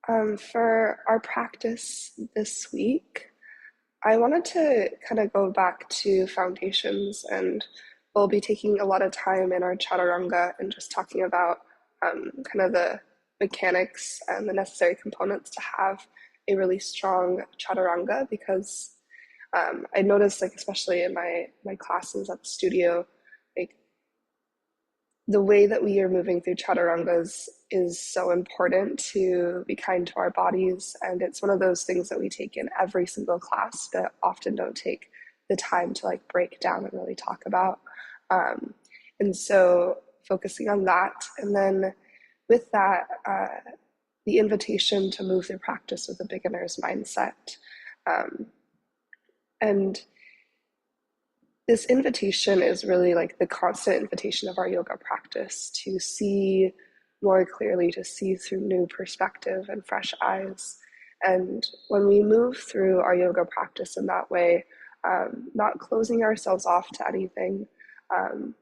For our practice this week, I wanted to kind of go back to foundations, and we'll be taking a lot of time in our chaturanga and just talking about kind of the mechanics and the necessary components to have a really strong chaturanga because I noticed, like, especially in my classes at the studio, like, the way that we are moving through chaturangas is so important to be kind to our bodies. And it's one of those things that we take in every single class, but often don't take the time to like break down and really talk about. Um, and so focusing on that. And then with that, the invitation to move through practice with a beginner's mindset. Um, and this invitation is really like the constant invitation of our yoga practice to see more clearly, to see through new perspective and fresh eyes. And when we move through our yoga practice in that way, not closing ourselves off to anything, um,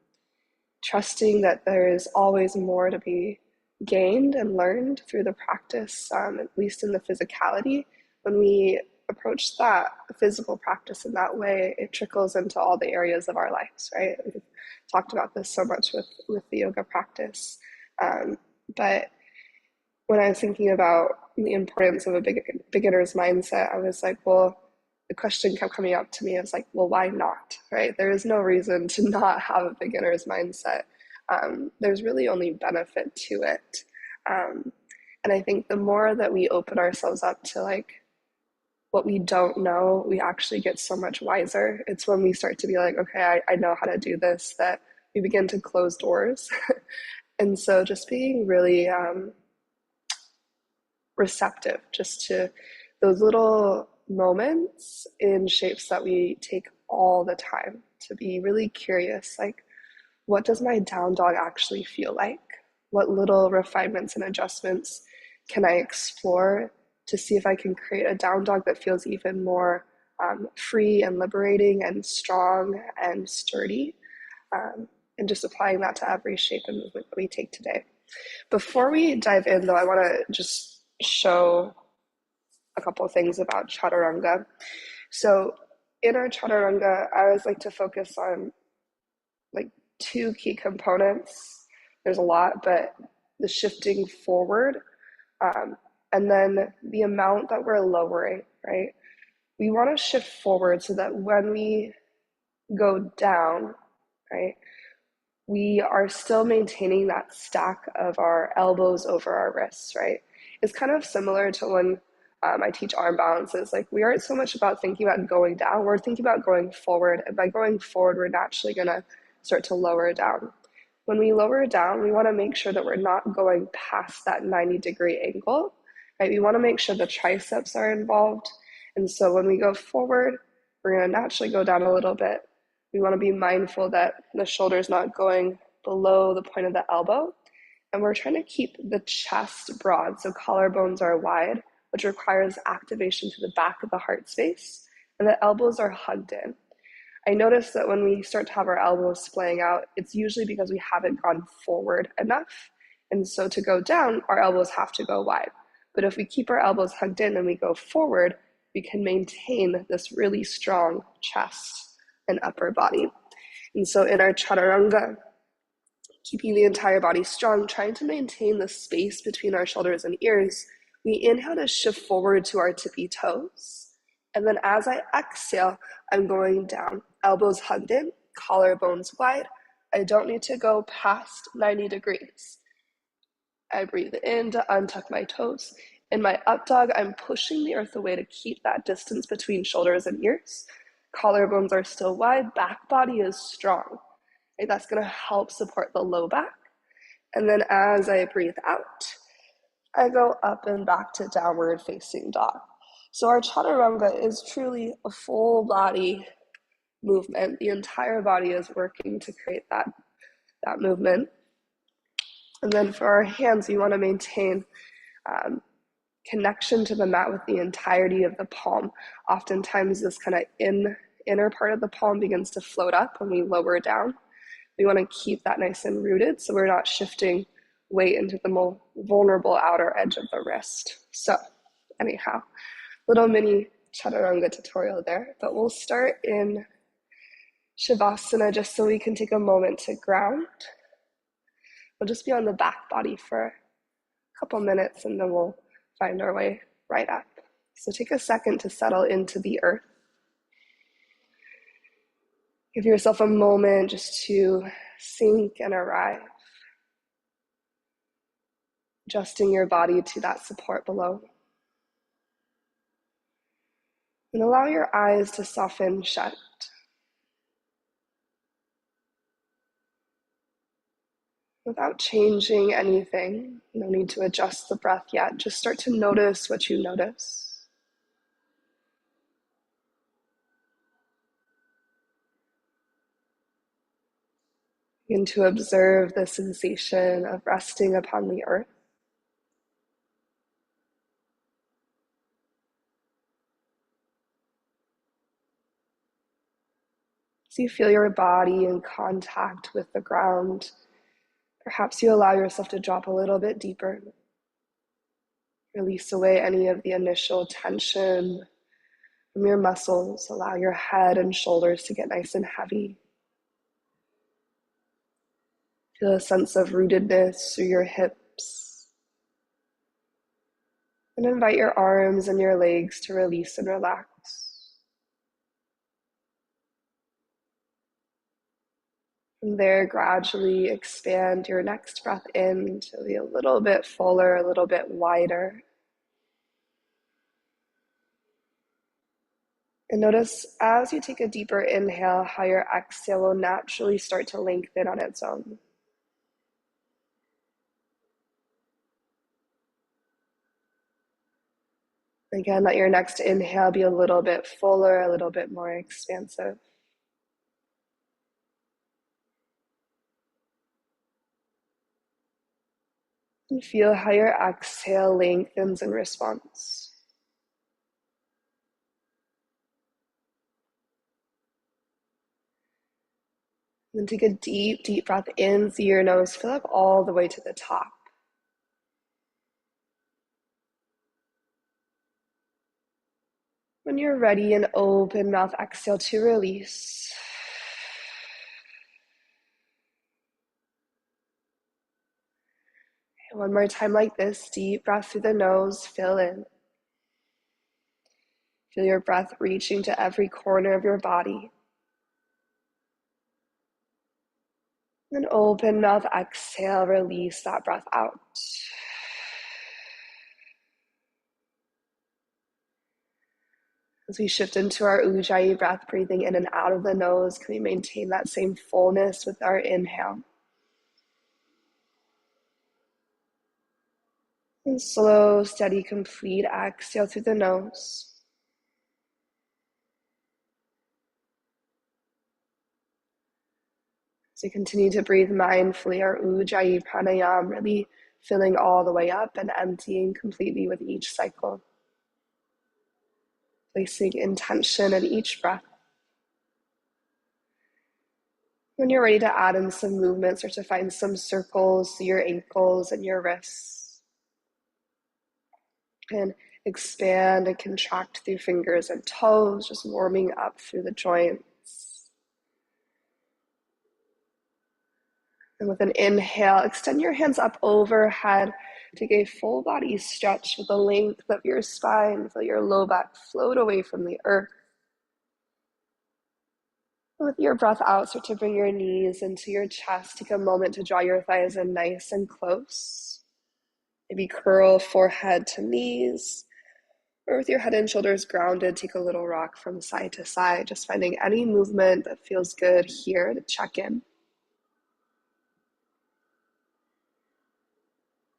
trusting that there is always more to be gained and learned through the practice, at least in the physicality. When we approach that physical practice in that way, it trickles into all the areas of our lives, right? We've talked about this so much with the yoga practice. But when I was thinking about the importance of a beginner's mindset, I was like, well, the question kept coming up to me. I was like, well, why not, right? There is no reason to not have a beginner's mindset. There's really only benefit to it. And I think the more that we open ourselves up to like what we don't know, we actually get so much wiser. It's when we start to be like, okay, I know how to do this, that we begin to close doors. And so just being really receptive just to those little moments in shapes that we take all the time, to be really curious, like, what does my down dog actually feel like? What little refinements and adjustments can I explore to see if I can create a down dog that feels even more free and liberating and strong and sturdy, and just applying that to every shape and movement that we take today. Before we dive in, though, I want to just show a couple of things about chaturanga. So in our chaturanga, I always like to focus on like two key components. There's a lot, but the shifting forward, um, and then the amount that we're lowering, right? We want to shift forward so that when we go down, right, we are still maintaining that stack of our elbows over our wrists, right? It's kind of similar to when I teach arm balances. Like, we aren't so much about thinking about going down, we're thinking about going forward. And by going forward, we're naturally going to start to lower down. When we lower down, we want to make sure that we're not going past that 90-degree angle, right? We want to make sure the triceps are involved. And so when we go forward, we're going to naturally go down a little bit. We want to be mindful that the shoulder's not going below the point of the elbow. And we're trying to keep the chest broad, so collarbones are wide, which requires activation to the back of the heart space, and the elbows are hugged in. I notice that when we start to have our elbows splaying out, it's usually because we haven't gone forward enough. And so to go down, our elbows have to go wide. But if we keep our elbows hugged in and we go forward, we can maintain this really strong chest and upper body. And so in our chaturanga, keeping the entire body strong, trying to maintain the space between our shoulders and ears, we inhale to shift forward to our tippy toes. And then as I exhale, I'm going down, elbows hugged in, collarbones wide. I don't need to go past 90 degrees. I breathe in to untuck my toes. In my up dog, I'm pushing the earth away to keep that distance between shoulders and ears. Collarbones are still wide, back body is strong. Okay, that's going to help support the low back. And then as I breathe out, I go up and back to downward facing dog. So our chaturanga is truly a full body movement. The entire body is working to create that movement. And then for our hands, we want to maintain connection to the mat with the entirety of the palm. Oftentimes this kind of inner part of the palm begins to float up when we lower down. We want to keep that nice and rooted so we're not shifting weight into the more vulnerable outer edge of the wrist. So anyhow, little mini chaturanga tutorial there, but we'll start in Shavasana just so we can take a moment to ground. We'll just be on the back body for a couple minutes and then we'll find our way right up. So take a second to settle into the earth. Give yourself a moment just to sink and arrive, adjusting your body to that support below. And allow your eyes to soften shut. Without changing anything, no need to adjust the breath yet. Just start to notice what you notice. Begin to observe the sensation of resting upon the earth. As you feel your body in contact with the ground, perhaps you allow yourself to drop a little bit deeper. Release away any of the initial tension from your muscles. Allow your head and shoulders to get nice and heavy. Feel a sense of rootedness through your hips. And invite your arms and your legs to release and relax. From there, gradually expand your next breath in to be a little bit fuller, a little bit wider. And notice as you take a deeper inhale, how your exhale will naturally start to lengthen on its own. Again, let your next inhale be a little bit fuller, a little bit more expansive. And feel how your exhale lengthens in response. And then take a deep, deep breath in through your nose. Fill up all the way to the top. When you're ready, an open mouth exhale to release. One more time like this, deep breath through the nose, fill in. Feel your breath reaching to every corner of your body. Then open mouth exhale, release that breath out. As we shift into our Ujjayi breath, breathing in and out of the nose, can we maintain that same fullness with our inhale? And slow, steady, complete exhale through the nose. As we continue to breathe mindfully, our Ujjayi pranayama, really filling all the way up and emptying completely with each cycle. Placing intention in each breath. When you're ready to add in some movements or to find some circles through your ankles and your wrists. And expand and contract through fingers and toes, just warming up through the joints. And with an inhale, extend your hands up overhead. Take a full body stretch with the length of your spine. Feel your low back float away from the earth. With your breath out, start to bring your knees into your chest. Take a moment to draw your thighs in nice and close. Maybe curl forehead to knees. Or with your head and shoulders grounded, take a little rock from side to side, just finding any movement that feels good here to check in.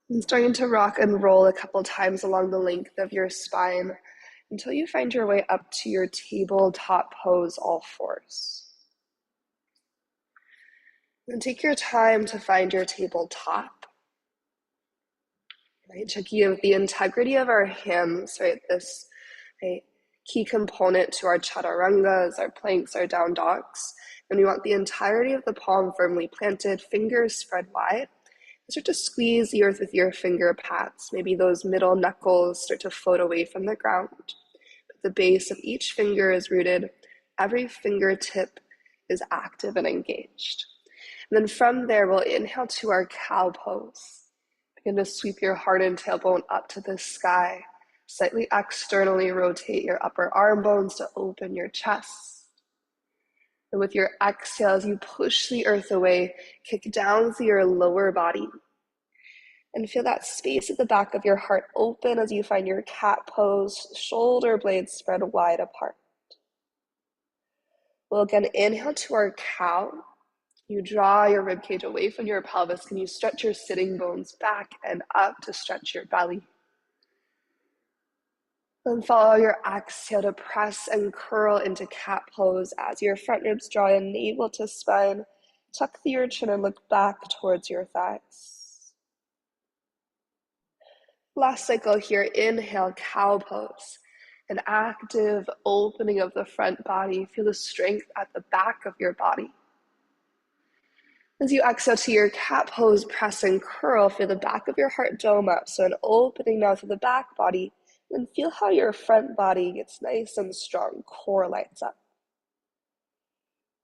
And starting to rock and roll a couple times along the length of your spine until you find your way up to your tabletop pose, all fours. And take your time to find your tabletop. Right? Checking with the integrity of our hands, right? This key component to our chaturangas, our planks, our down dogs. And we want the entirety of the palm firmly planted, fingers spread wide. Start to squeeze the earth with your finger pads. Maybe those middle knuckles start to float away from the ground. But the base of each finger is rooted. Every fingertip is active and engaged. And then from there, we'll inhale to our cow pose. Begin to sweep your heart and tailbone up to the sky. Slightly externally rotate your upper arm bones to open your chest. And with your exhale, as you push the earth away, kick down through your lower body. And feel that space at the back of your heart open as you find your cat pose, shoulder blades spread wide apart. We'll again inhale to our cow. You draw your ribcage away from your pelvis. Can you stretch your sitting bones back and up to stretch your belly? Then follow your exhale to press and curl into cat pose as your front ribs draw in, navel to spine. Tuck through your chin and look back towards your thighs. Last cycle here, inhale, cow pose. An active opening of the front body. Feel the strength at the back of your body. As you exhale to your cat pose, press and curl, feel the back of your heart dome up. So an opening now through the back body. And feel how your front body gets nice and strong, core lights up.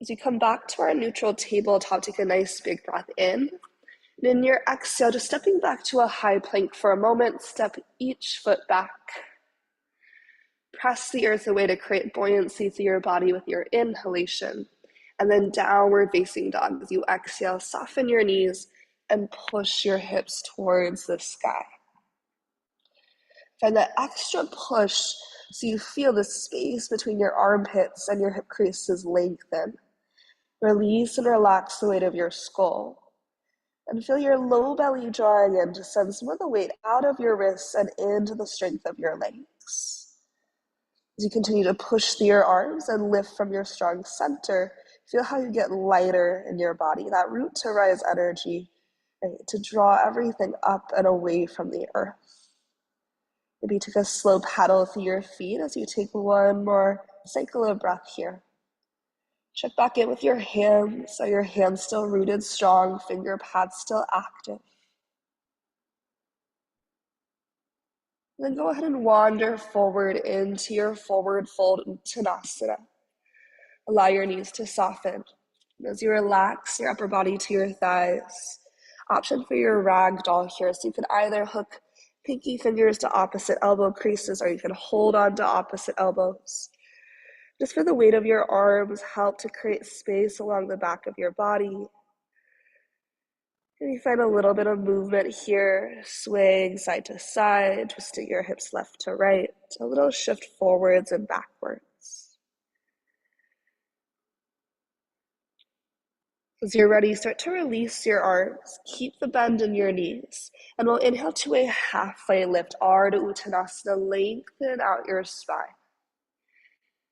As you come back to our neutral tabletop, take a nice big breath in. And in your exhale, just stepping back to a high plank for a moment, step each foot back. Press the earth away to create buoyancy through your body with your inhalation. And then downward facing dog. As you exhale, soften your knees and push your hips towards the sky. Find that extra push so you feel the space between your armpits and your hip creases lengthen. Release and relax the weight of your skull. And feel your low belly drawing in to send some of the weight out of your wrists and into the strength of your legs. As you continue to push through your arms and lift from your strong center, feel how you get lighter in your body, that root to rise energy, right, to draw everything up and away from the earth. Maybe take a slow paddle through your feet as you take one more cycle of breath here. Check back in with your hands. Are your hands still rooted strong, finger pads still active? And then go ahead and wander forward into your forward fold Uttanasana. Allow your knees to soften. And as you relax your upper body to your thighs, option for your ragdoll here. So you can either hook pinky fingers to opposite elbow creases, or you can hold on to opposite elbows. Just feel the weight of your arms help to create space along the back of your body. And you find a little bit of movement here, swaying side to side, twisting your hips left to right, a little shift forwards and backwards. As you're ready, start to release your arms. Keep the bend in your knees. And we'll inhale to a halfway lift, Ardha Uttanasana. Lengthen out your spine.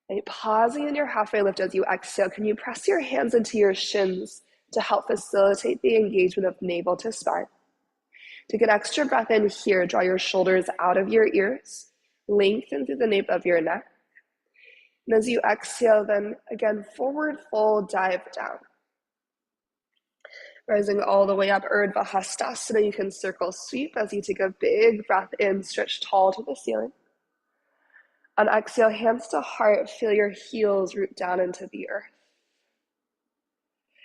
Right, pausing in your halfway lift as you exhale, can you press your hands into your shins to help facilitate the engagement of navel to spine? Take an extra breath in here. Draw your shoulders out of your ears. Lengthen through the nape of your neck. And as you exhale, then again, forward fold, dive down. Rising all the way up, Urdhva Hastasana. You can circle sweep as you take a big breath in, stretch tall to the ceiling. On exhale, hands to heart, feel your heels root down into the earth.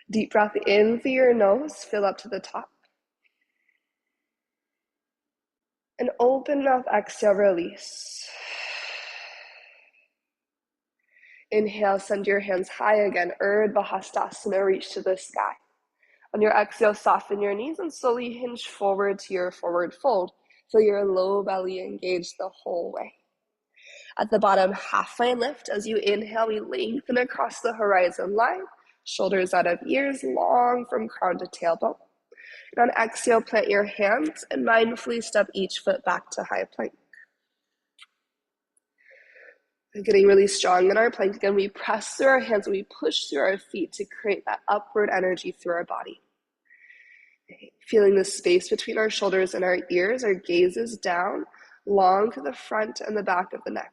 Deep breath in through your nose, fill up to the top. And open mouth, exhale, release. Inhale, send your hands high again, Urdhva Hastasana, reach to the sky. On your exhale, soften your knees and slowly hinge forward to your forward fold. Feel your low belly engaged the whole way. At the bottom, halfway lift. As you inhale, we lengthen across the horizon line. Shoulders out of ears, long from crown to tailbone. And on exhale, plant your hands and mindfully step each foot back to high plank. And getting really strong in our plank. Again, we press through our hands and we push through our feet to create that upward energy through our body. Feeling the space between our shoulders and our ears, our gaze is down, long to the front and the back of the neck.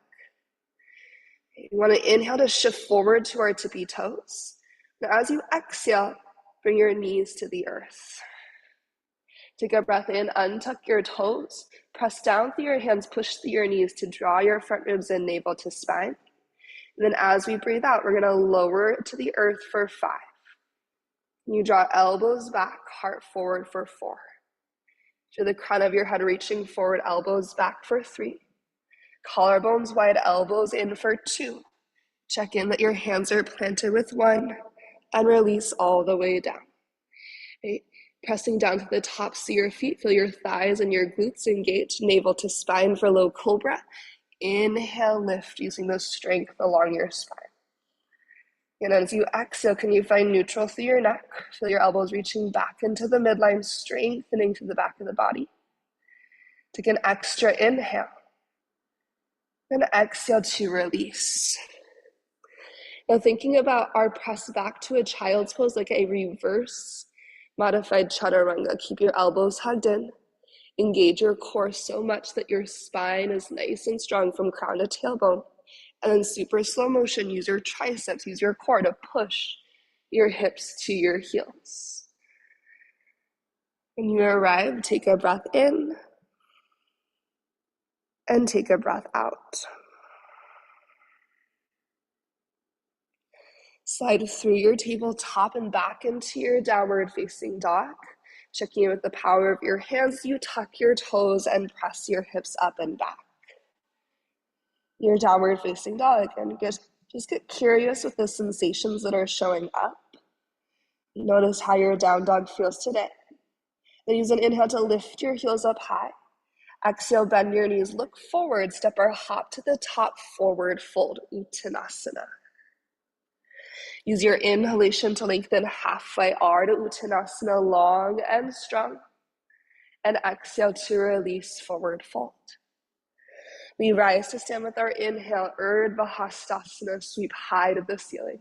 You want to inhale to shift forward to our tippy toes. Now as you exhale, bring your knees to the earth. Take a breath in, untuck your toes, press down through your hands, push through your knees to draw your front ribs in, navel to spine. And then as we breathe out, we're gonna lower to the earth for 5. You draw elbows back, heart forward for 4. To the crown of your head, reaching forward, elbows back for 3. Collarbones wide, elbows in for 2. Check in that your hands are planted with 1, and release all the way down. Okay. Pressing down to the tops of your feet, feel your thighs and your glutes engage, navel to spine for low cobra. Inhale, lift, using the strength along your spine. And as you exhale, can you find neutral through your neck? Feel your elbows reaching back into the midline, strengthening to the back of the body. Take an extra inhale. And exhale to release. Now thinking about our press back to a child's pose, like a reverse modified chaturanga. Keep your elbows hugged in. Engage your core so much that your spine is nice and strong from crown to tailbone. And then super slow motion, use your triceps, use your core to push your hips to your heels. When you arrive, take a breath in and take a breath out. Slide through your tabletop and back into your downward facing dog. Checking in with the power of your hands, you tuck your toes and press your hips up and back. Your downward facing dog, and just get curious with the sensations that are showing up. Notice how your down dog feels today. Then use an inhale to lift your heels up high. Exhale, bend your knees, look forward, step or hop to the top, forward fold, Uttanasana. Use your inhalation to lengthen halfway R to Uttanasana, long and strong. And exhale to release, forward fold. We rise to stand with our inhale, Urdhva Hastasana, sweep high to the ceiling.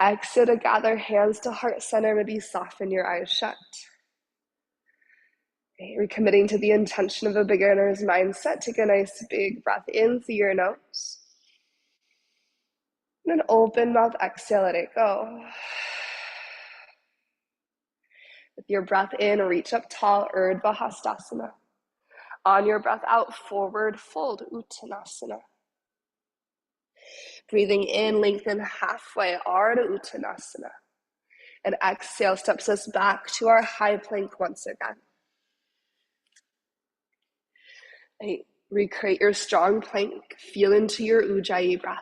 Exhale to gather hands to heart center, maybe soften your eyes shut. Okay, recommitting to the intention of a beginner's mindset. Take a nice big breath in through your nose. And an open mouth exhale, let it go. With your breath in, reach up tall, Urdhva Hastasana. On your breath out, forward fold, Uttanasana. Breathing in, lengthen halfway, Ardha Uttanasana. And exhale, steps us back to our high plank once again. Recreate your strong plank. Feel into your Ujjayi breath.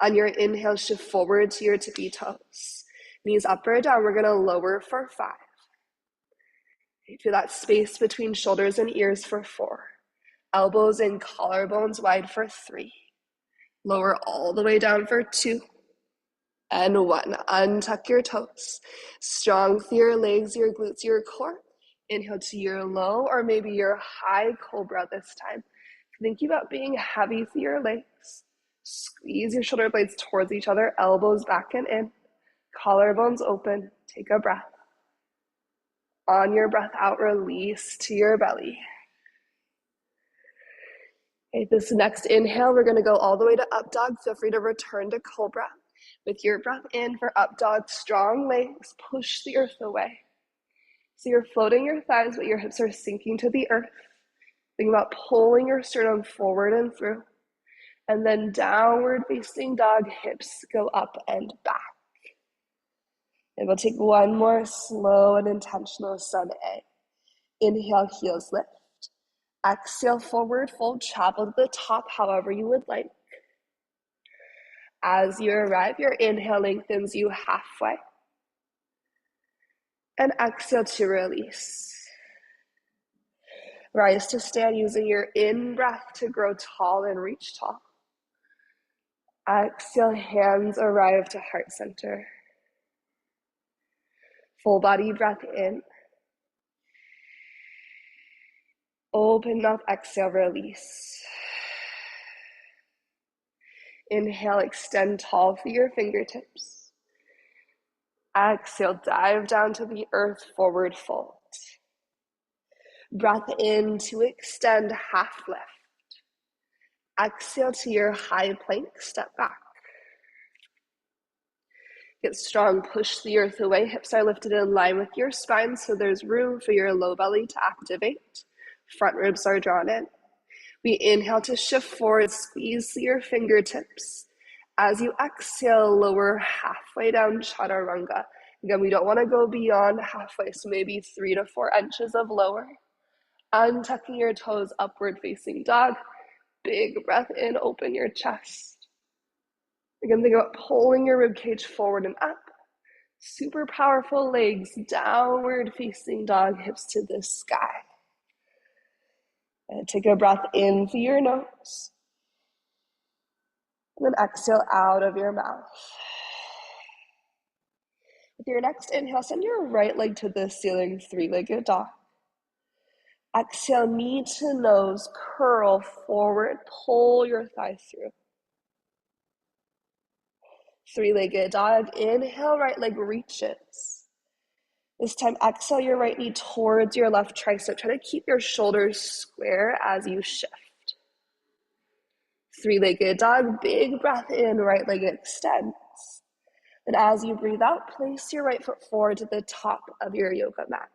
On your inhale, shift forward to your tippy toes. Knees up or down, we're gonna lower for 5. Feel that space between shoulders and ears for 4. Elbows and collarbones wide for 3. Lower all the way down for 2. And 1. Untuck your toes. Strong through your legs, your glutes, your core. Inhale to your low or maybe your high cobra this time. Thinking about being heavy through your legs. Squeeze your shoulder blades towards each other, elbows back and in. Collarbones open. Take a breath. On your breath out, release to your belly. Okay, this next inhale, we're gonna go all the way to up dog. Feel free to return to cobra. With your breath in for up dog, strong legs, push the earth away. So you're floating your thighs, but your hips are sinking to the earth. Think about pulling your sternum forward and through. And then downward facing dog, hips go up and back. And we'll take one more slow and intentional sun A. Inhale, heels lift. Exhale, forward fold, travel to the top however you would like. As you arrive, your inhale lengthens you halfway. And exhale to release. Rise to stand using your in-breath to grow tall and reach tall. Exhale, hands arrive to heart center. Full body breath in. Open mouth, exhale, release. Inhale, extend tall through your fingertips. Exhale, dive down to the earth, forward fold. Breath in to extend, half lift. Exhale to your high plank, step back. Get strong, push the earth away. Hips are lifted in line with your spine, so there's room for your low belly to activate. Front ribs are drawn in. We inhale to shift forward, squeeze through your fingertips. As you exhale, lower halfway down chaturanga. Again, we don't want to go beyond halfway, so maybe 3 to 4 inches of lower. Untucking your toes, upward facing dog. Big breath in, open your chest. Again, think about pulling your ribcage forward and up. Super powerful legs, downward facing dog, hips to the sky. And take a breath in through your nose. And then exhale out of your mouth. With your next inhale, send your right leg to the ceiling, three-legged dog. Exhale, knee to nose, curl forward, pull your thigh through. Three-legged dog, inhale, right leg reaches. This time, exhale your right knee towards your left tricep. Try to keep your shoulders square as you shift. Three-legged dog, big breath in, right leg extends. And as you breathe out, place your right foot forward to the top of your yoga mat.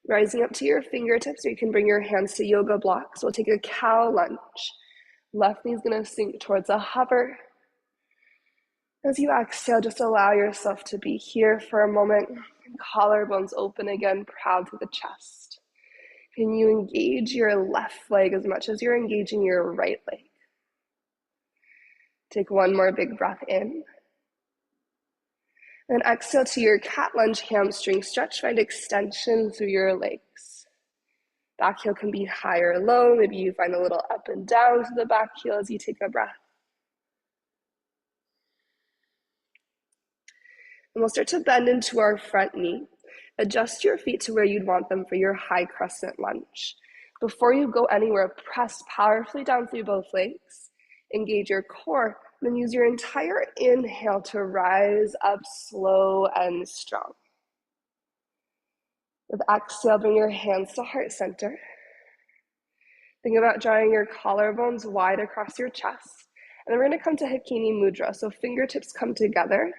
Rising up to your fingertips, or you can bring your hands to yoga blocks. We'll take a cow lunge. Left knee is going to sink towards a hover. As you exhale, just allow yourself to be here for a moment. Collarbones open again, proud through the chest. Can you engage your left leg as much as you're engaging your right leg? Take one more big breath in. And exhale to your cat lunge, hamstring stretch. Find extension through your legs. Back heel can be high or low. Maybe you find a little up and down to the back heel as you take a breath. And we'll start to bend into our front knee. Adjust your feet to where you'd want them for your high crescent lunge. Before you go anywhere, press powerfully down through both legs. Engage your core. Then use your entire inhale to rise up slow and strong. With exhale, bring your hands to heart center. Think about drawing your collarbones wide across your chest. And then we're going to come to Hakini Mudra. So fingertips come together.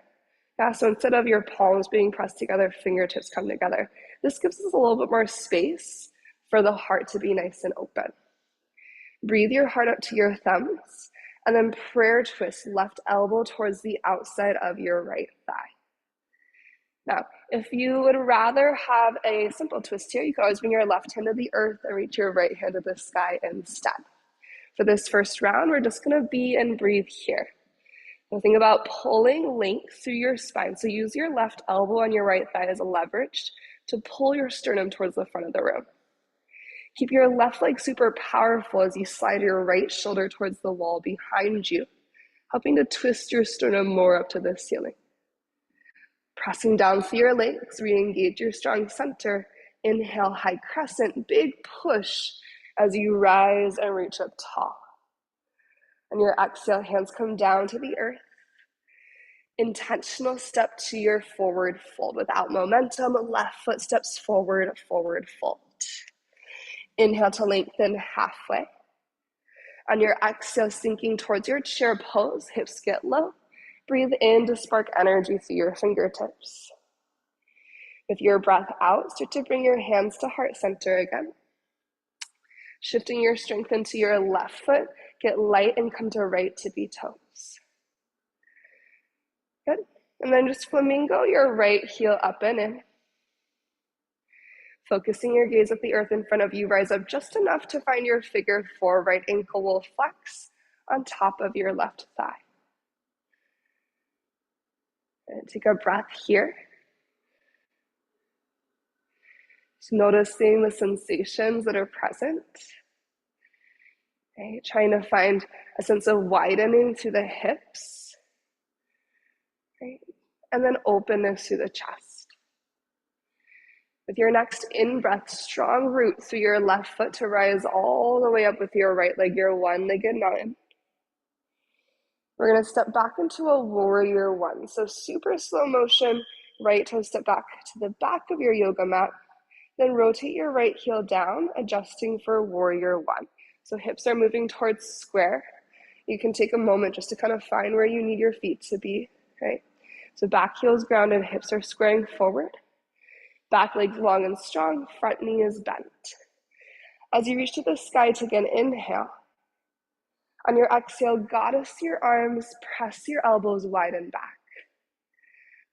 Yeah, so instead of your palms being pressed together, fingertips come together. This gives us a little bit more space for the heart to be nice and open. Breathe your heart up to your thumbs, and then prayer twist, left elbow towards the outside of your right thigh. Now, if you would rather have a simple twist here, you can always bring your left hand to the earth and reach your right hand to the sky instead. For this first round, we're just going to be and breathe here. So think about pulling length through your spine. So use your left elbow on your right thigh as a leverage to pull your sternum towards the front of the room. Keep your left leg super powerful as you slide your right shoulder towards the wall behind you, helping to twist your sternum more up to the ceiling. Pressing down through your legs, re-engage your strong center. Inhale, high crescent, big push as you rise and reach up tall. On your exhale, hands come down to the earth. Intentional step to your forward fold. Without momentum, left foot steps forward, forward fold. Inhale to lengthen halfway. On your exhale, sinking towards your chair pose, hips get low. Breathe in to spark energy through your fingertips. With your breath out, start to bring your hands to heart center again. Shifting your strength into your left foot, get light and come to right tippy toes. Good. And then just flamingo your right heel up and in. Focusing your gaze at the earth in front of you, rise up just enough to find your figure four. Right ankle will flex on top of your left thigh. And take a breath here. Just noticing the sensations that are present. Okay, trying to find a sense of widening through the hips. Right? And then openness through the chest. With your next in-breath, strong root through your left foot to rise all the way up with your right leg, your one-legged mountain. We're going to step back into a warrior one. So super slow motion, right toe step back to the back of your yoga mat. Then rotate your right heel down, adjusting for warrior one. So hips are moving towards square. You can take a moment just to kind of find where you need your feet to be, right? So back heel is grounded, hips are squaring forward. Back leg's long and strong, front knee is bent. As you reach to the sky, take an inhale. On your exhale, goddess your arms, press your elbows wide and back.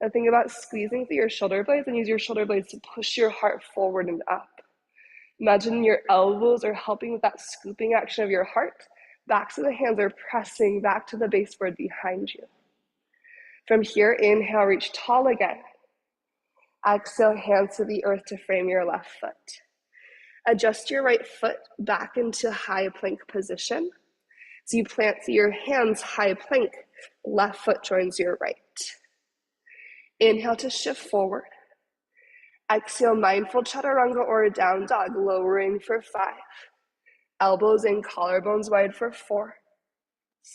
Now think about squeezing through your shoulder blades and use your shoulder blades to push your heart forward and up. Imagine your elbows are helping with that scooping action of your heart. Backs of the hands are pressing back to the baseboard behind you. From here, inhale, reach tall again. Exhale, hands to the earth to frame your left foot. Adjust your right foot back into high plank position. So you plant your hands high plank, left foot joins your right. Inhale to shift forward. Exhale, mindful chaturanga or down dog, lowering for 5. Elbows in, collarbones wide for 4,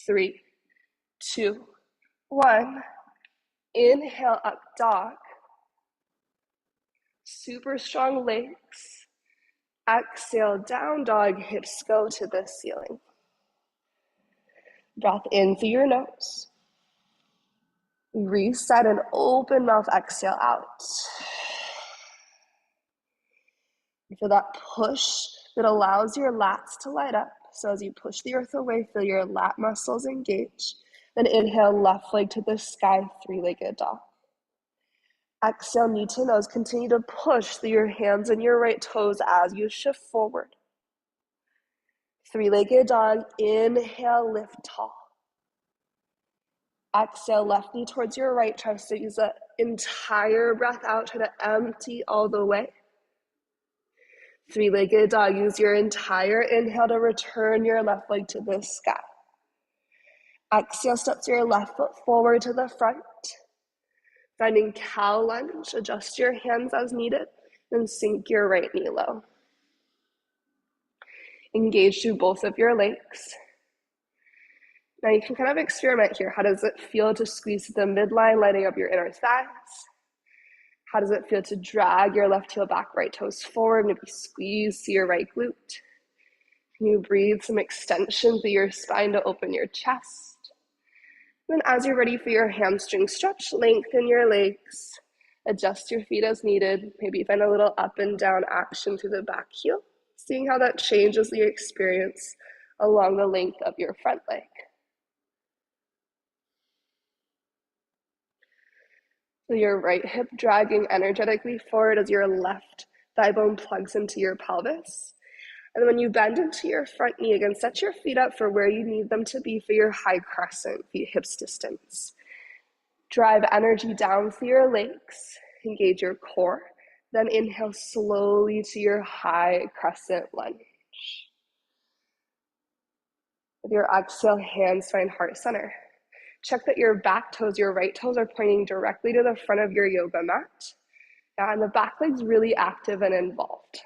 3, 2, 1. Inhale, up dog. Super strong legs. Exhale, down dog, hips go to the ceiling. Breath in through your nose. Reset and open mouth, exhale out. Feel that push that allows your lats to light up. So as you push the earth away, feel your lat muscles engage. Then inhale, left leg to the sky, 3-legged dog. Exhale, knee to nose. Continue to push through your hands and your right toes as you shift forward. 3-legged dog. Inhale, lift tall. Exhale, left knee towards your right. Try to use the entire breath out. Try to empty all the way. 3-legged dog. Use your entire inhale to return your left leg to the sky. Exhale, step your left foot forward to the front. Finding cow lunge, adjust your hands as needed, and sink your right knee low. Engage through both of your legs. Now you can kind of experiment here. How does it feel to squeeze the midline, lighting up your inner thighs? How does it feel to drag your left heel back, right toes forward, maybe squeeze to your right glute? Can you breathe some extension through your spine to open your chest? Then as you're ready for your hamstring stretch, lengthen your legs. Adjust your feet as needed. Maybe find a little up and down action through the back heel. Seeing how that changes the experience along the length of your front leg. So your right hip dragging energetically forward as your left thigh bone plugs into your pelvis. And then when you bend into your front knee, again, set your feet up for where you need them to be for your high crescent, feet hips distance. Drive energy down through your legs, engage your core, then inhale slowly to your high crescent lunge. With your exhale, hands find heart center. Check that your back toes, your right toes are pointing directly to the front of your yoga mat. And the back leg's really active and involved.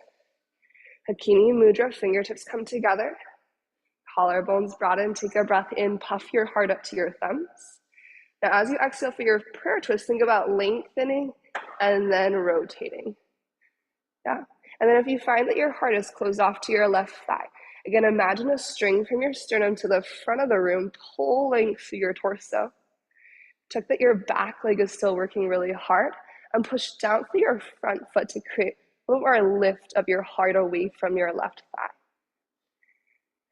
Hakini Mudra, fingertips come together. Collarbones broaden, take a breath in, puff your heart up to your thumbs. Now as you exhale for your prayer twist, think about lengthening and then rotating. Yeah. And then if you find that your heart is closed off to your left thigh, again, imagine a string from your sternum to the front of the room, pulling through your torso. Check that your back leg is still working really hard and push down through your front foot to create a little more lift of your heart away from your left thigh.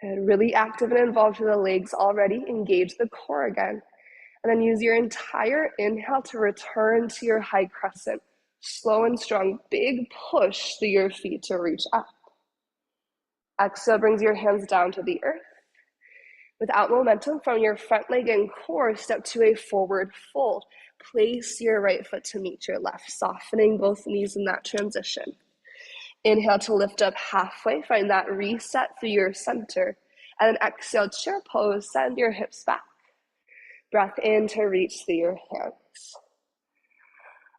And really active and involved through the legs already. Engage the core again. And then use your entire inhale to return to your high crescent. Slow and strong, big push through your feet to reach up. Exhale brings your hands down to the earth. Without momentum from your front leg and core, step to a forward fold. Place your right foot to meet your left, softening both knees in that transition. Inhale to lift up halfway, find that reset through your center. And then exhale, chair pose, send your hips back. Breath in to reach through your hands.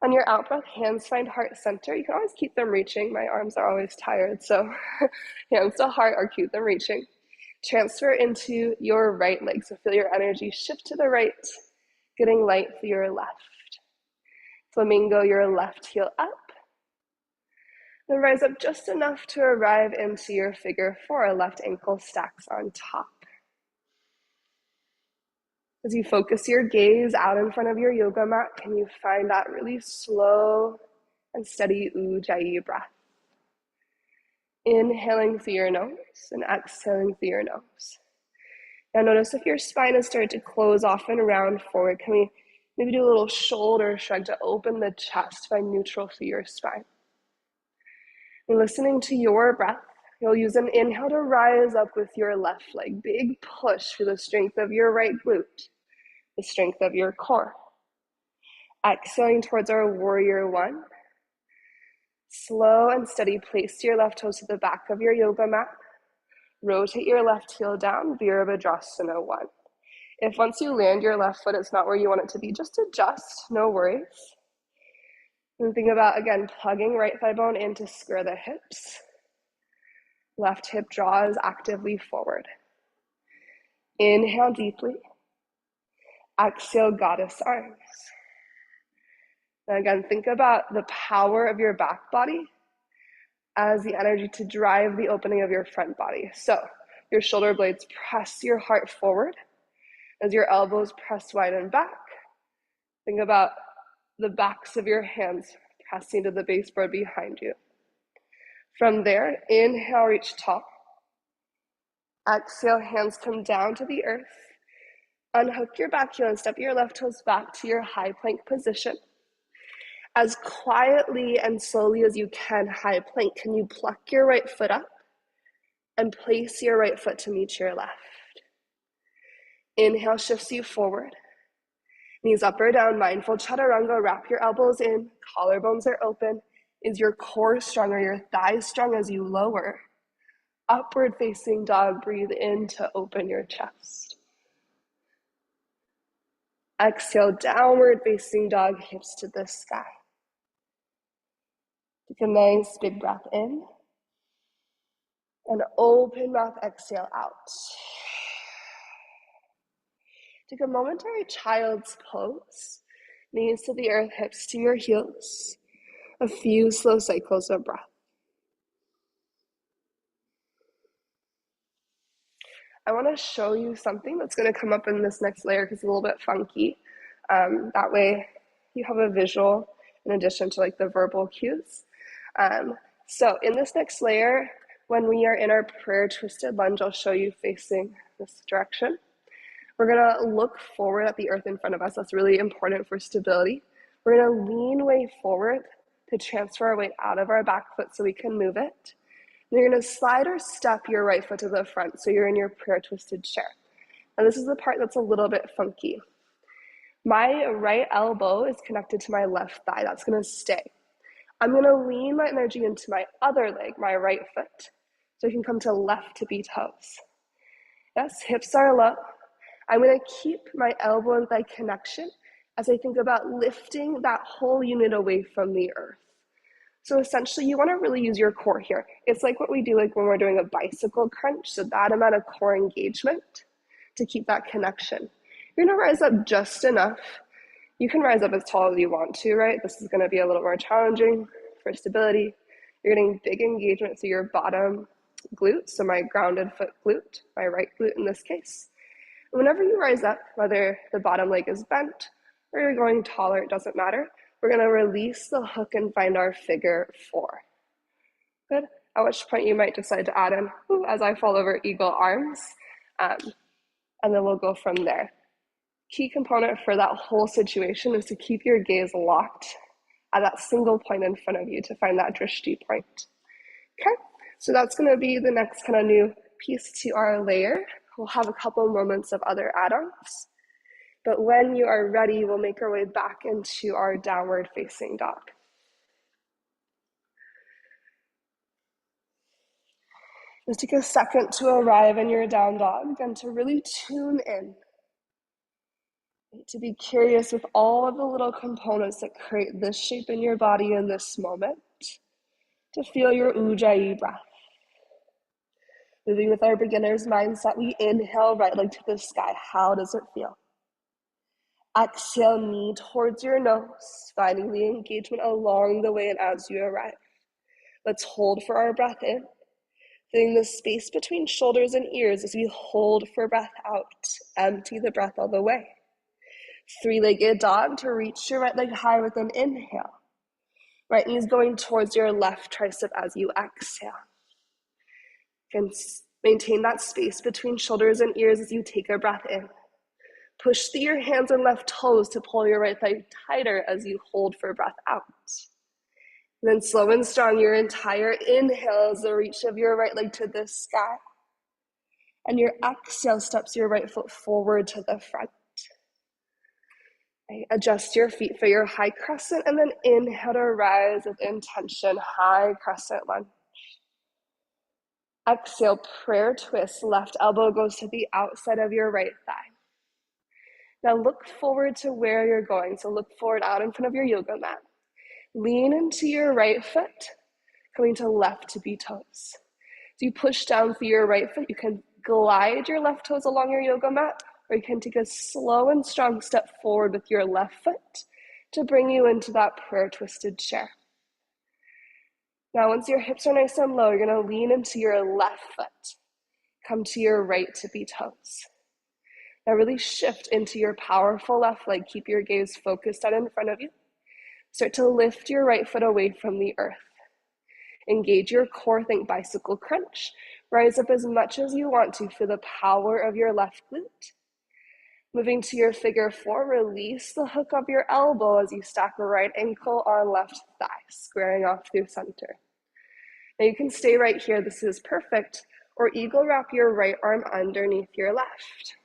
On your out breath, hands find heart center. You can always keep them reaching. My arms are always tired, so hands to heart or keep them reaching. Transfer into your right leg. So feel your energy shift to the right, getting light for your left. Flamingo, your left heel up. Then rise up just enough to arrive into your figure 4. Left ankle stacks on top. As you focus your gaze out in front of your yoga mat, can you find that really slow and steady ujjayi breath? Inhaling through your nose and exhaling through your nose. Now notice if your spine has started to close off and round forward. Can we maybe do a little shoulder shrug to open the chest, find neutral through your spine? And listening to your breath, you'll use an inhale to rise up with your left leg. Big push for the strength of your right glute, the strength of your core. Exhaling towards our warrior one. Slow and steady, place your left toes to the back of your yoga mat. Rotate your left heel down, Virabhadrasana 1. If once you land your left foot, it's not where you want it to be, just adjust, no worries. And think about, again, plugging right thigh bone in to square the hips. Left hip draws actively forward. Inhale deeply. Exhale, goddess arms. And again, think about the power of your back body as the energy to drive the opening of your front body. So your shoulder blades press your heart forward as your elbows press wide and back. Think about the backs of your hands pressing to the baseboard behind you. From there, inhale, reach tall. Exhale, hands come down to the earth. Unhook your back heel and step your left toes back to your high plank position. As quietly and slowly as you can, high plank, can you pluck your right foot up and place your right foot to meet your left? Inhale shifts you forward. Knees up or down, mindful chaturanga, wrap your elbows in, collarbones are open. Is your core strong? Are your thighs strong as you lower? Upward facing dog, breathe in to open your chest. Exhale, downward facing dog, hips to the sky. Take a nice big breath in. And open mouth, exhale out. Take a momentary child's pose. Knees to the earth, hips to your heels. A few slow cycles of breath. I want to show you something that's going to come up in this next layer because it's a little bit funky. That way you have a visual in addition to like the verbal cues. So in this next layer, when we are in our prayer twisted lunge, I'll show you facing this direction. We're going to look forward at the earth in front of us. That's really important for stability. We're going to lean way forward to transfer our weight out of our back foot so we can move it. And you're going to slide or step your right foot to the front so you're in your prayer twisted chair. And this is the part that's a little bit funky. My right elbow is connected to my left thigh. That's going to stay. I'm going to lean my energy into my other leg, my right foot, so I can come to left tippy toes. Yes, hips are low. I'm going to keep my elbow and thigh connection as I think about lifting that whole unit away from the earth. So essentially, you want to really use your core here. It's like what we do like when we're doing a bicycle crunch, so that amount of core engagement to keep that connection. You're going to rise up just enough. You can rise up as tall as you want to, right? This is going to be a little more challenging for stability. You're getting big engagement through your bottom glute, so my grounded foot glute, my right glute in this case. Whenever you rise up, whether the bottom leg is bent or you're going taller, it doesn't matter. We're going to release the hook and find our figure 4. Good. At which point you might decide to add in, as I fall over, eagle arms. And then we'll go from there. Key component for that whole situation is to keep your gaze locked at that single point in front of you to find that drishti point. Okay, so that's going to be the next kind of new piece to our layer. We'll have a couple moments of other add-ons. But when you are ready, we'll make our way back into our downward facing dog. Just take a second to arrive in your down dog and to really tune in. To be curious with all of the little components that create this shape in your body in this moment. To feel your ujjayi breath. Moving with our beginner's mindset, we inhale right leg to the sky. How does it feel? Exhale, knee towards your nose, finding the engagement along the way and as you arrive. Let's hold for our breath in, feeling the space between shoulders and ears as we hold for breath out. Empty the breath all the way. Three-legged dog to reach your right leg high with an inhale. Right knee is going towards your left tricep as you exhale. You can maintain that space between shoulders and ears as you take a breath in. Push through your hands and left toes to pull your right thigh tighter as you hold for breath out. And then slow and strong, your entire inhale is the reach of your right leg to the sky. And your exhale steps your right foot forward to the front. Okay, adjust your feet for your high crescent and then inhale to rise with intention, high crescent lunge. Exhale, prayer twist, left elbow goes to the outside of your right thigh. Now look forward to where you're going. So look forward out in front of your yoga mat. Lean into your right foot, coming to left to be toes. So you push down through your right foot, you can glide your left toes along your yoga mat, or you can take a slow and strong step forward with your left foot to bring you into that prayer twisted chair. Now, once your hips are nice and low, you're going to lean into your left foot. Come to your right to be toes. Now really shift into your powerful left leg. Keep your gaze focused out in front of you. Start to lift your right foot away from the earth. Engage your core, think bicycle crunch. Rise up as much as you want to for the power of your left glute. Moving to your figure four, release the hook of your elbow as you stack right ankle on left thigh, squaring off through center. Now you can stay right here, this is perfect, or eagle wrap your right arm underneath your left.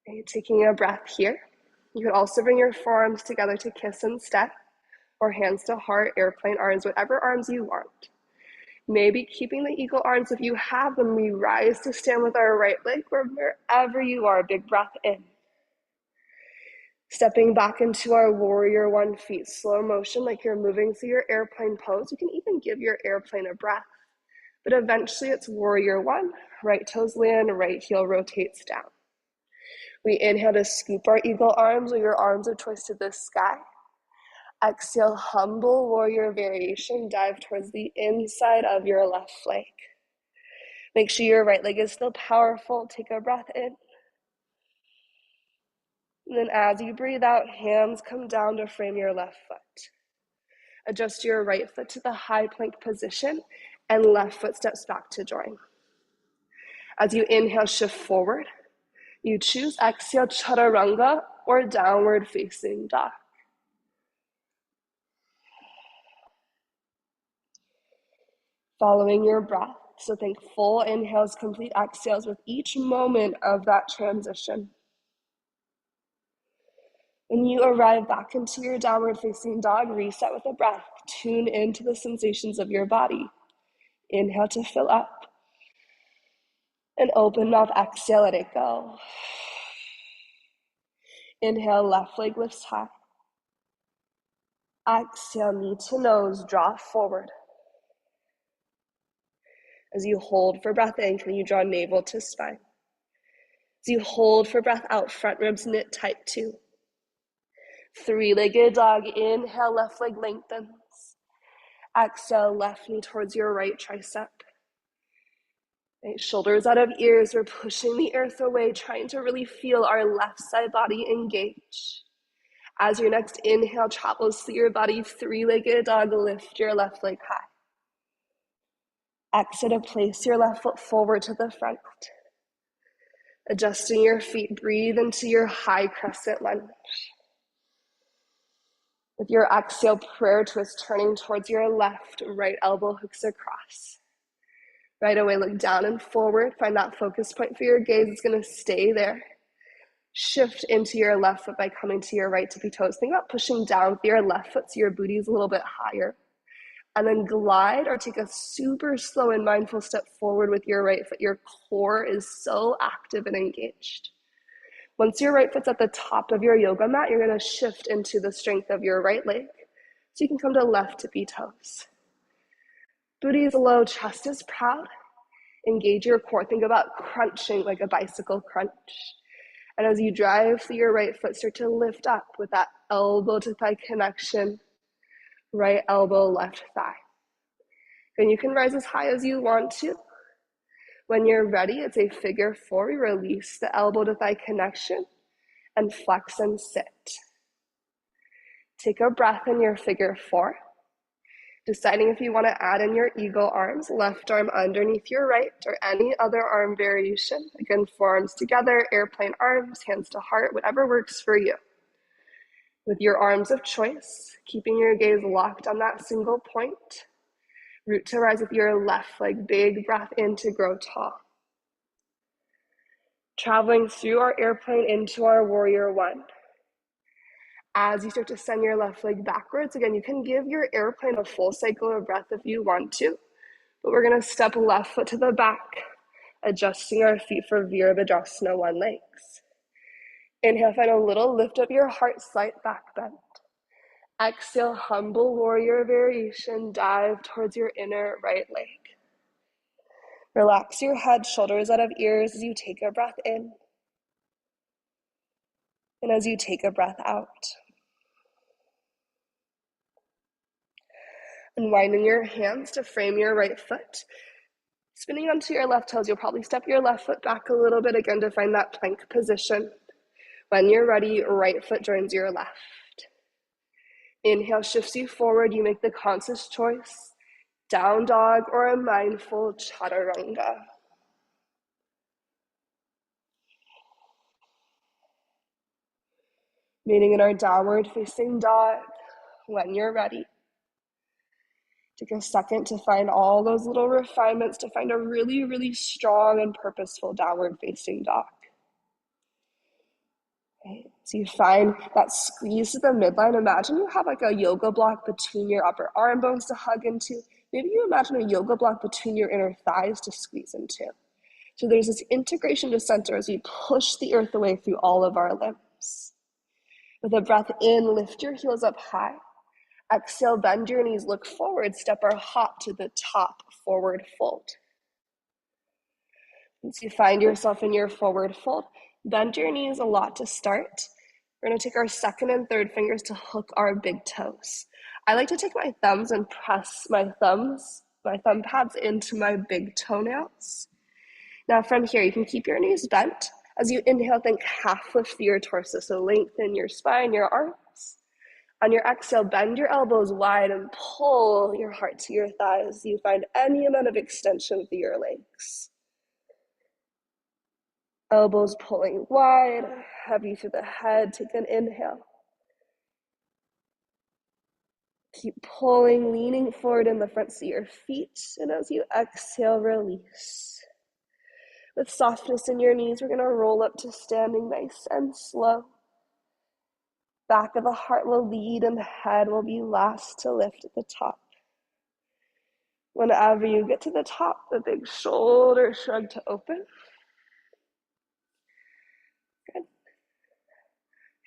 Okay, taking a breath here. You could also bring your forearms together to kiss and step, or hands to heart, airplane arms, whatever arms you want. Maybe keeping the eagle arms if you have them. We rise to stand with our right leg wherever you are. Big breath in. Stepping back into our warrior one, feet slow motion like you're moving through your airplane pose. You can even give your airplane a breath. But eventually it's warrior one. Right toes land, right heel rotates down. We inhale to scoop our eagle arms or your arms are twisted to the sky. Exhale, humble warrior variation. Dive towards the inside of your left leg. Make sure your right leg is still powerful. Take a breath in. And then as you breathe out, hands come down to frame your left foot. Adjust your right foot to the high plank position and left foot steps back to join. As you inhale, shift forward. You choose exhale, chaturanga or downward facing dog. Following your breath. So think full inhales, complete exhales with each moment of that transition. When you arrive back into your downward facing dog, reset with a breath. Tune into the sensations of your body. Inhale to fill up. And open mouth, exhale, let it go. Inhale, left leg lifts high. Exhale, knee to nose, draw forward. As you hold for breath in, can you draw navel to spine? As you hold for breath out, front ribs knit tight too. Three-legged dog, inhale, left leg lengthens. Exhale, left knee towards your right tricep. Right, shoulders out of ears, we're pushing the earth away, trying to really feel our left side body engage. As your next inhale travels through your body, three-legged dog, lift your left leg high. Exhale to place your left foot forward to the front. Adjusting your feet, breathe into your high crescent lunge. With your exhale, prayer twist, turning towards your left, right elbow hooks across. Right away, look down and forward. Find that focus point for your gaze. It's going to stay there. Shift into your left foot by coming to your right tippy toes. Think about pushing down with your left foot so your booty is a little bit higher. And then glide or take a super slow and mindful step forward with your right foot. Your core is so active and engaged. Once your right foot's at the top of your yoga mat, you're going to shift into the strength of your right leg. So you can come to left tippy toes. Booty is low, chest is proud. Engage your core. Think about crunching like a bicycle crunch. And as you drive through your right foot, start to lift up with that elbow to thigh connection. Right elbow, left thigh. And you can rise as high as you want to. When you're ready, it's a figure four. We release the elbow to thigh connection. and flex and sit. Take a breath in your figure 4, deciding if you want to add in your eagle arms, left arm underneath your right, or any other arm variation. Again, forearms together, airplane arms, hands to heart, whatever works for you. With your arms of choice, keeping your gaze locked on that single point. Root to rise with your left leg, big breath in to grow tall. Traveling through our airplane into our warrior 1. As you start to send your left leg backwards, again, you can give your airplane a full cycle of breath if you want to, but we're going to step left foot to the back, adjusting our feet for Virabhadrasana 1 legs. Inhale, find a little lift of your heart, slight back bend. Exhale, humble warrior variation, dive towards your inner right leg. Relax your head, shoulders out of ears as you take a breath in, and as you take a breath out. Unwinding your hands to frame your right foot. Spinning onto your left toes, you'll probably step your left foot back a little bit again to find that plank position. When you're ready, right foot joins your left. Inhale shifts you forward. You make the conscious choice, down dog or a mindful chaturanga. Meeting in our downward facing dog. When you're ready, take a second to find all those little refinements to find a really, really strong and purposeful downward facing dog. Okay. So you find that squeeze to the midline. Imagine you have like a yoga block between your upper arm bones to hug into. Maybe you imagine a yoga block between your inner thighs to squeeze into. So there's this integration to center as we push the earth away through all of our limbs. With a breath in, lift your heels up high. Exhale, bend your knees, look forward, step or hop to the top, forward fold. Once you find yourself in your forward fold, bend your knees a lot to start. We're going to take our second and third fingers to hook our big toes. I like to take my thumbs and press my thumb pads into my big toenails. Now from here, you can keep your knees bent. As you inhale, think half lift through your torso, so lengthen your spine, your arms. On your exhale, bend your elbows wide and pull your heart to your thighs. You find any amount of extension through your legs. Elbows pulling wide, heavy through the head. Take an inhale. Keep pulling, leaning forward in the fronts of your feet. And as you exhale, release. With softness in your knees, we're going to roll up to standing nice and slow. Back of the heart will lead and the head will be last to lift at the top. Whenever you get to the top, the big shoulder shrug to open. Good.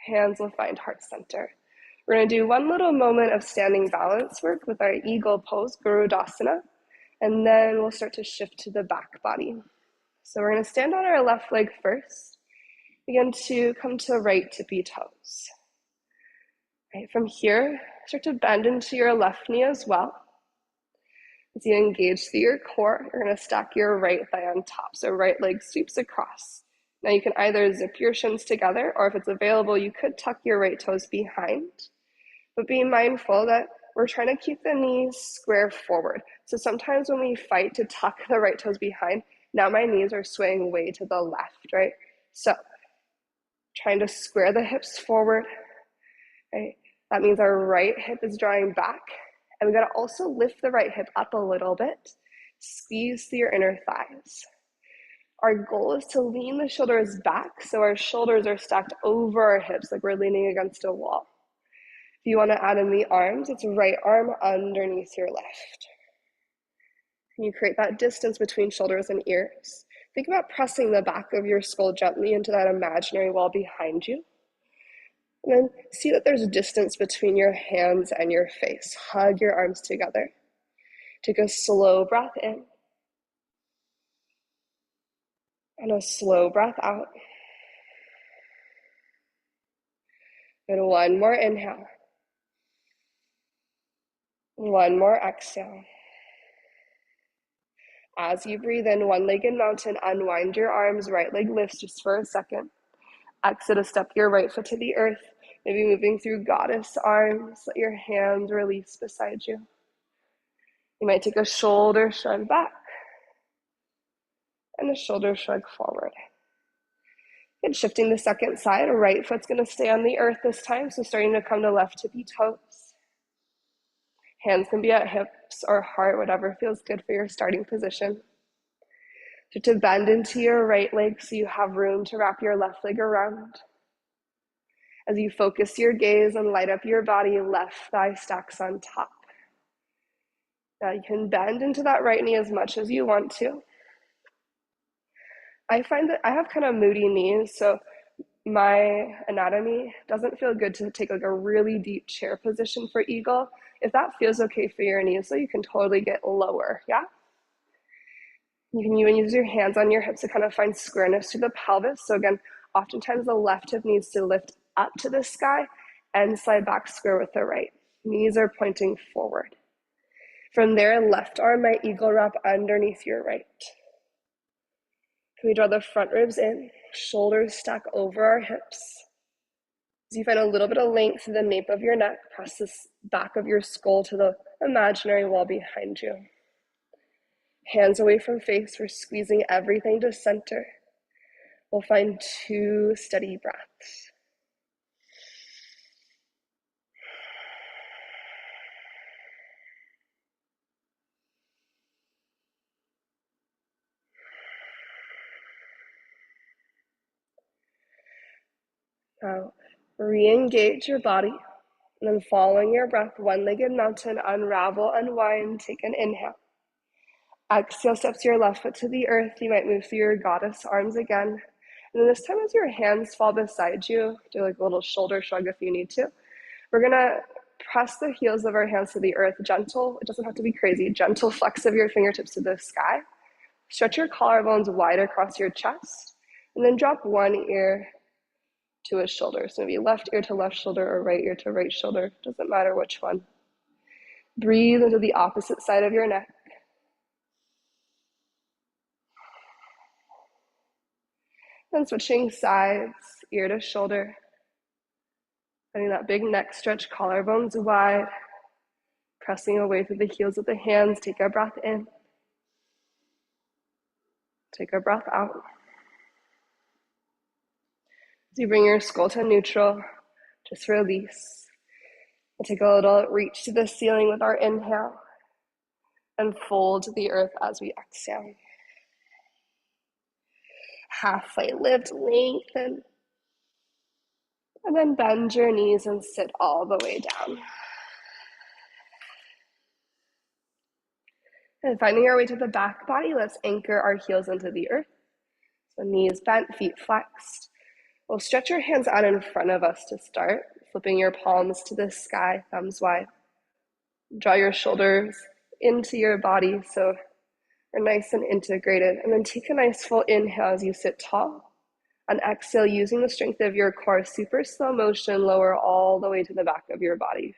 Hands will find heart center. We're going to do one little moment of standing balance work with our eagle pose, Garudasana, and then we'll start to shift to the back body. So we're going to stand on our left leg first. Begin to come to right tippy toes. Right, from here, start to bend into your left knee as well. As you engage through your core, you're going to stack your right thigh on top. So right leg sweeps across. Now you can either zip your shins together, or if it's available, you could tuck your right toes behind. But be mindful that we're trying to keep the knees square forward. So sometimes when we fight to tuck the right toes behind, now my knees are swaying way to the left, right? So trying to square the hips forward, right? That means our right hip is drawing back. And we got to also lift the right hip up a little bit. Squeeze through your inner thighs. Our goal is to lean the shoulders back so our shoulders are stacked over our hips like we're leaning against a wall. If you want to add in the arms, it's right arm underneath your left. Can you create that distance between shoulders and ears? Think about pressing the back of your skull gently into that imaginary wall behind you. And then see that there's distance between your hands and your face. Hug your arms together. Take a slow breath in. And a slow breath out. And one more inhale. One more exhale. As you breathe in, one-legged mountain, unwind your arms, right leg lifts just for a second. Exhale to step your right foot to the earth, maybe moving through goddess arms. Let your hands release beside you. You might take a shoulder shrug back and a shoulder shrug forward. And shifting the second side, right foot's going to stay on the earth this time, so starting to come to left tippy toes. Hands can be at hips or heart, whatever feels good for your starting position. Start to bend into your right leg so you have room to wrap your left leg around. As you focus your gaze and light up your body, left thigh stacks on top. Now you can bend into that right knee as much as you want to. I find that I have kind of moody knees, so my anatomy doesn't feel good to take like a really deep chair position for eagle. If that feels okay for your knees, so you can totally get lower, yeah? You can even use your hands on your hips to kind of find squareness to the pelvis. So again, oftentimes the left hip needs to lift up to the sky and slide back square with the right. Knees are pointing forward. From there, left arm might eagle wrap underneath your right. Can we draw the front ribs in, shoulders stack over our hips. As you find a little bit of length through the nape of your neck, press this back of your skull to the imaginary wall behind you. Hands away from face, we're squeezing everything to center. We'll find 2 steady breaths. Now, re-engage your body, and then following your breath, one-legged mountain, unravel, unwind, take an inhale. Exhale, steps your left foot to the earth. You might move through your goddess arms again. And then this time as your hands fall beside you, do like a little shoulder shrug if you need to. We're gonna press the heels of our hands to the earth, gentle, it doesn't have to be crazy, gentle flex of your fingertips to the sky. Stretch your collarbones wide across your chest, and then drop one ear to a shoulder. So maybe left ear to left shoulder or right ear to right shoulder, doesn't matter which one. Breathe into the opposite side of your neck. Then switching sides, ear to shoulder. Letting that big neck stretch, collarbones wide. Pressing away through the heels of the hands. Take a breath in. Take a breath out. As you bring your skull to neutral, just release. We'll take a little reach to the ceiling with our inhale and fold to the earth as we exhale. Halfway lift, lengthen. And then bend your knees and sit all the way down. And finding our way to the back body, let's anchor our heels into the earth. So knees bent, feet flexed. We'll stretch your hands out in front of us to start, flipping your palms to the sky, thumbs wide. Draw your shoulders into your body so you're nice and integrated. And then take a nice full inhale as you sit tall. On exhale, using the strength of your core, super slow motion, lower all the way to the back of your body.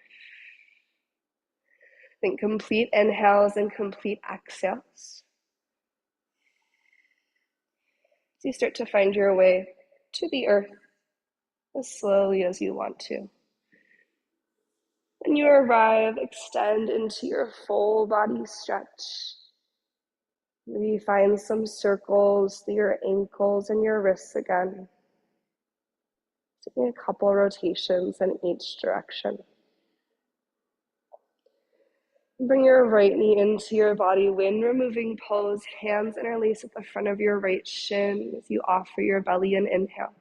Think complete inhales and complete exhales. As you start to find your way to the earth as slowly as you want to. When you arrive, extend into your full body stretch. Maybe find some circles through your ankles and your wrists again. Taking a couple rotations in each direction. Bring your right knee into your body, wind removing pose, hands interlace at the front of your right shin as you offer your belly an inhale.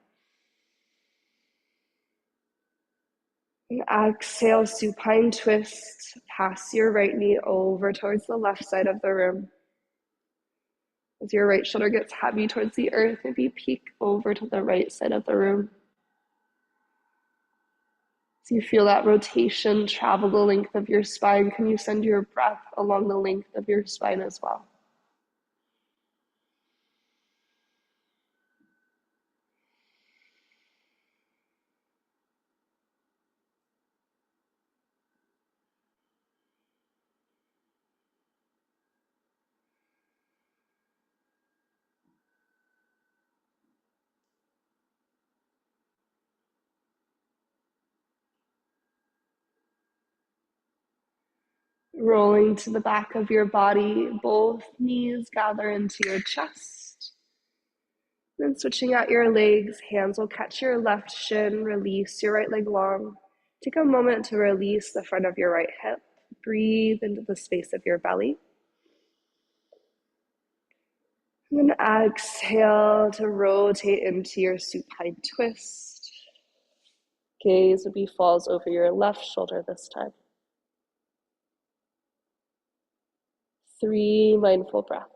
And exhale, supine twist, pass your right knee over towards the left side of the room. As your right shoulder gets heavy towards the earth, maybe peek over to the right side of the room. As you feel that rotation travel the length of your spine, can you send your breath along the length of your spine as well? Rolling to the back of your body, both knees gather into your chest. Then switching out your legs, hands will catch your left shin, release your right leg long. Take a moment to release the front of your right hip. Breathe into the space of your belly. And then exhale to rotate into your supine twist. Gaze would be falls over your left shoulder this time. 3 mindful breaths.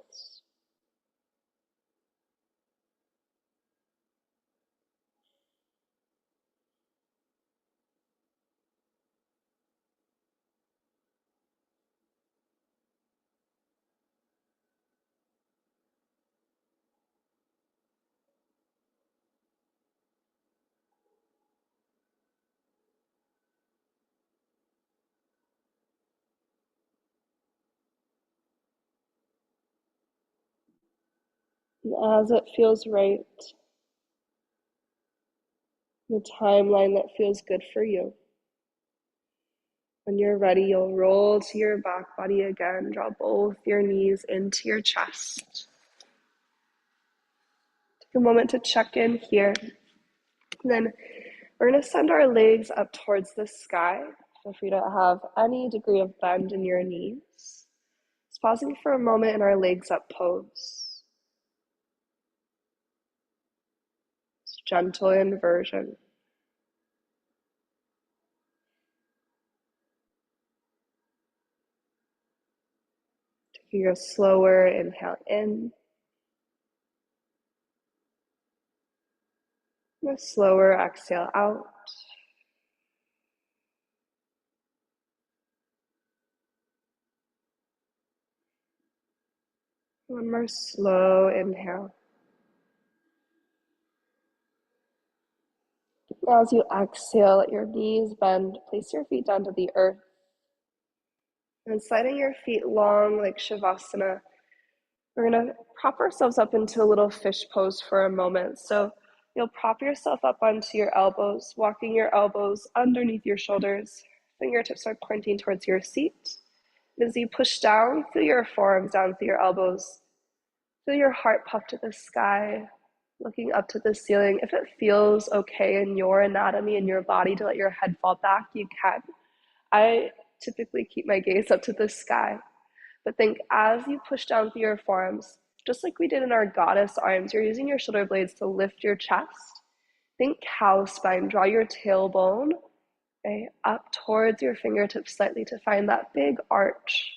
And as it feels right, the timeline that feels good for you. When you're ready, you'll roll to your back body again. Draw both your knees into your chest. Take a moment to check in here. And then we're going to send our legs up towards the sky. Feel free to have any degree of bend in your knees. Just pausing for a moment in our legs up pose. It's gentle inversion. Taking a slower inhale in. And a slower exhale out. One more slow inhale. As you exhale, let your knees bend. Place your feet down to the earth. And sliding your feet long like Shavasana, we're going to prop ourselves up into a little fish pose for a moment. So you'll prop yourself up onto your elbows, walking your elbows underneath your shoulders. Fingertips are pointing towards your seat. As you push down, feel your forearms down through your elbows. Feel your heart puff to the sky, looking up to the ceiling. If it feels okay in your anatomy and your body to let your head fall back, you can. I typically keep my gaze up to the sky. But think as you push down through your forearms, just like we did in our goddess arms, you're using your shoulder blades to lift your chest. Think cow spine, draw your tailbone up towards your fingertips slightly to find that big arch.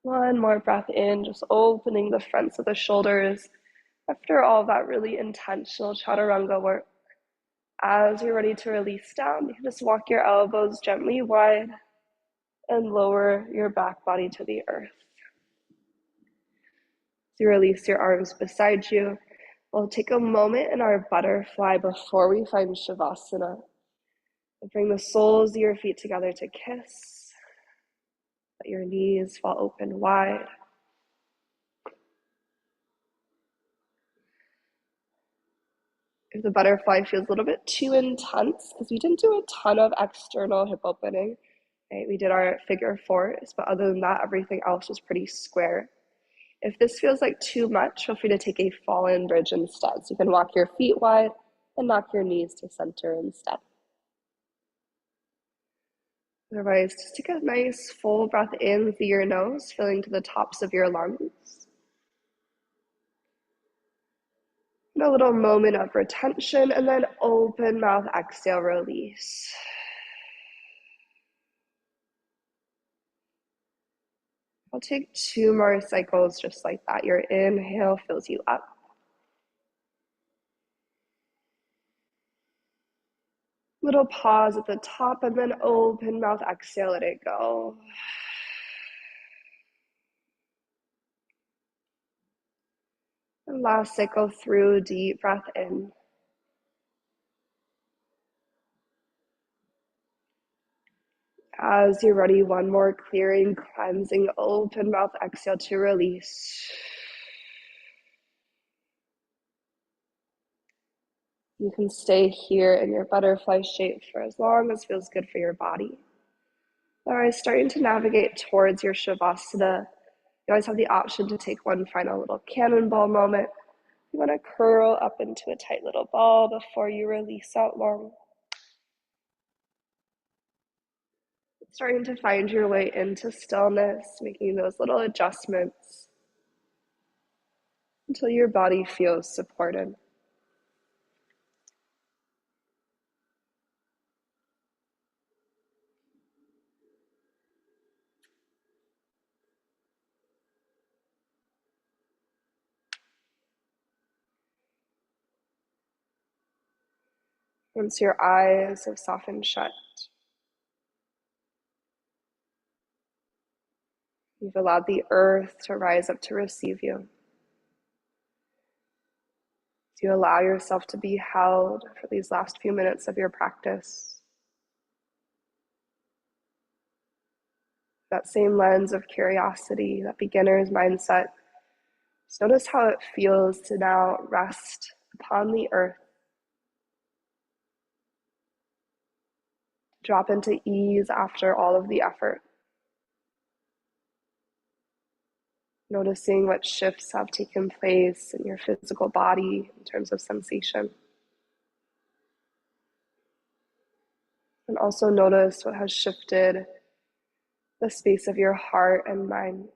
One more breath in, just opening the fronts of the shoulders. After all that really intentional chaturanga work, as you're ready to release down, you can just walk your elbows gently wide and lower your back body to the earth. As you release your arms beside you, we'll take a moment in our butterfly before we find Shavasana. We'll bring the soles of your feet together to kiss. Let your knees fall open wide. If the butterfly feels a little bit too intense, because we didn't do a ton of external hip opening, right? We did our figure fours, but other than that, everything else was pretty square. If this feels like too much, feel free to take a fallen bridge instead. So you can walk your feet wide and knock your knees to center instead. Otherwise, just take a nice full breath in through your nose, filling to the tops of your lungs. And a little moment of retention, and then open mouth, exhale, release. I'll take 2 more cycles just like that. Your inhale fills you up. Little pause at the top, and then open mouth, exhale, let it go. And last cycle through, deep breath in. As you're ready, one more clearing, cleansing, open mouth, exhale to release. You can stay here in your butterfly shape for as long as feels good for your body. Otherwise, starting to navigate towards your Shavasana, you always have the option to take one final little cannonball moment. You want to curl up into a tight little ball before you release out long. Starting to find your way into stillness, making those little adjustments until your body feels supported. Once your eyes have softened shut, you've allowed the earth to rise up to receive you. You allow yourself to be held for these last few minutes of your practice. That same lens of curiosity, that beginner's mindset. Just notice how it feels to now rest upon the earth. Drop into ease after all of the effort. Noticing what shifts have taken place in your physical body in terms of sensation. And also notice what has shifted the space of your heart and mind.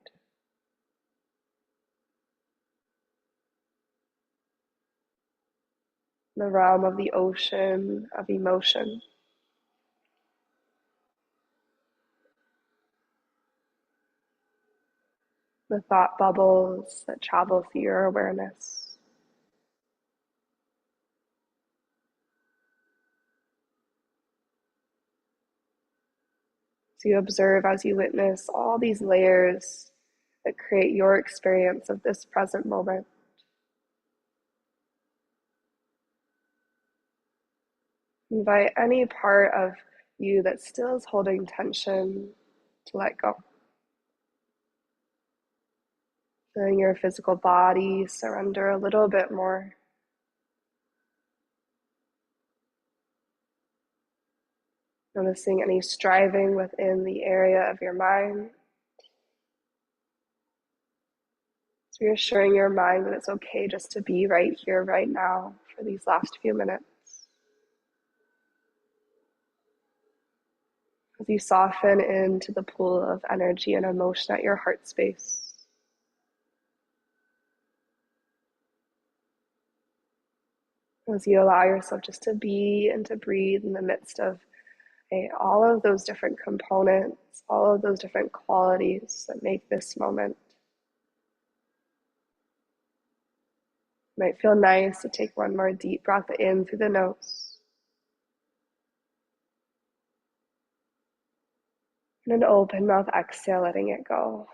The realm of the ocean of emotion. The thought bubbles that travel through your awareness. So you observe as you witness all these layers that create your experience of this present moment. Invite any part of you that still is holding tension to let go. Feeling your physical body surrender a little bit more. Noticing any striving within the area of your mind. So reassuring your mind that it's okay just to be right here, right now for these last few minutes. As you soften into the pool of energy and emotion at your heart space. As you allow yourself just to be and to breathe in the midst of all of those different components, all of those different qualities that make this moment. It might feel nice to take one more deep breath in through the nose. And an open mouth exhale, letting it go.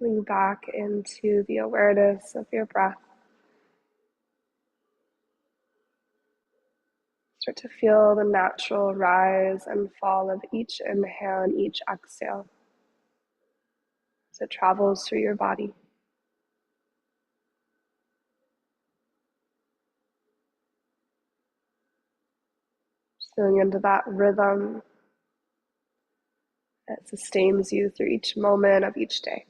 Coming back into the awareness of your breath. Start to feel the natural rise and fall of each inhale and each exhale as it travels through your body. Feeling into that rhythm that sustains you through each moment of each day.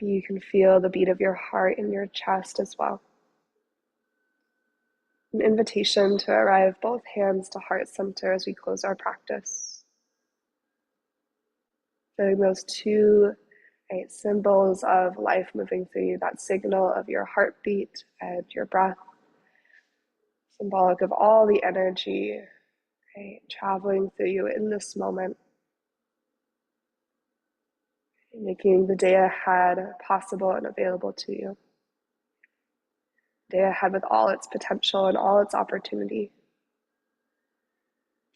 Maybe you can feel the beat of your heart in your chest as well. An invitation to arrive both hands to heart center as we close our practice. Feeling those two symbols of life moving through you, that signal of your heartbeat and your breath, symbolic of all the energy traveling through you in this moment, making the day ahead possible and available to you. Day ahead with all its potential and all its opportunity.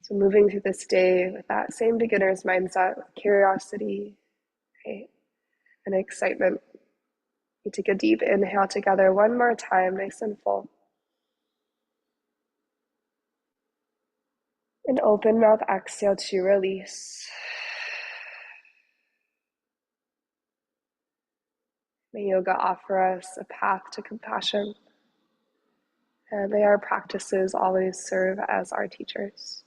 So moving through this day with that same beginner's mindset, with curiosity, and excitement. You take a deep inhale together one more time, nice and full. And open mouth exhale to release. May yoga offer us a path to compassion. And may our practices always serve as our teachers.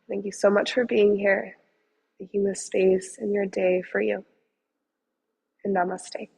Thank you so much for being here, making this space in your day for you. And namaste.